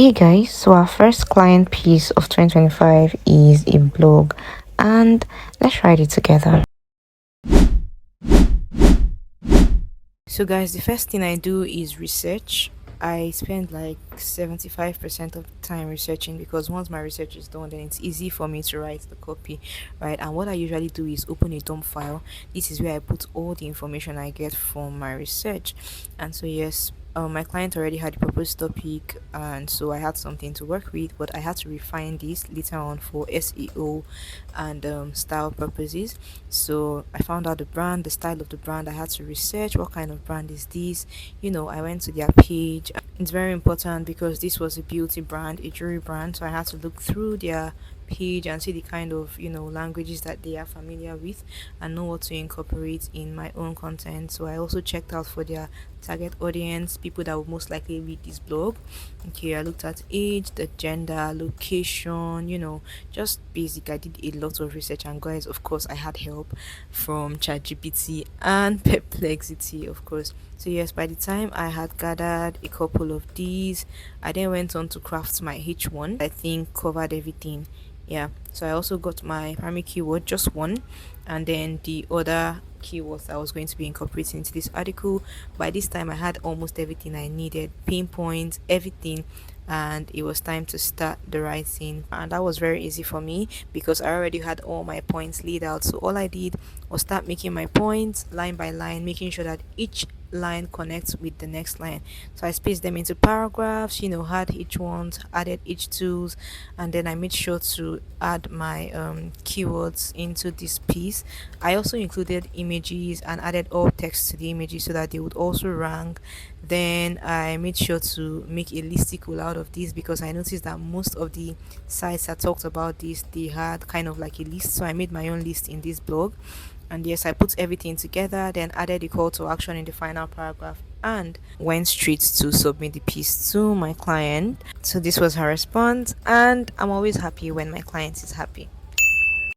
Hey guys, so our first client piece of 2025 is a blog, and let's write it together. So guys, the first thing I do is research. I spend like 75% of the time researching, because once my research is done, then it's easy for me to write the copy, right? And what I usually do is open a dump file. This is where I put all the information I get from my research. And so yes, my client already had a proposed topic, and so I had something to work with, but I had to refine this later on for SEO and style purposes. So I found out the brand, the style of the brand. I had to research what kind of brand is this. I went to their page. It's very important because this was a beauty brand, a jewelry brand. So I had to look through their page and see the kind of languages that they are familiar with, and know what to incorporate in my own content. So I also checked out for their target audience, people that would most likely read this blog. Okay, I looked at age, the gender, location, just basic. I did a lot of research, and guys, of course, I had help from ChatGPT and Perplexity, of course. So yes, by the time I had gathered a couple of these, I then went on to craft my H1. I think covered everything. Yeah, so I also got my primary keyword, just one, and then the other keywords I was going to be incorporating into this article. By this time I had almost everything I needed, pinpoints, everything, and it was time to start the writing. And that was very easy for me because I already had all my points laid out. So all I did was start making my points line by line, making sure that each line connects with the next line. So I spaced them into paragraphs, had each one, added each tools, and then I made sure to add my keywords into this piece. I also included images and added all text to the images so that they would also rank. Then I made sure to make a listicle out of this, because I noticed that most of the sites that talked about this, they had kind of like a list. So I made my own list in this blog. And yes, I put everything together, then added a call to action in the final paragraph, and went straight to submit the piece to my client. So this was her response, and I'm always happy when my client is happy.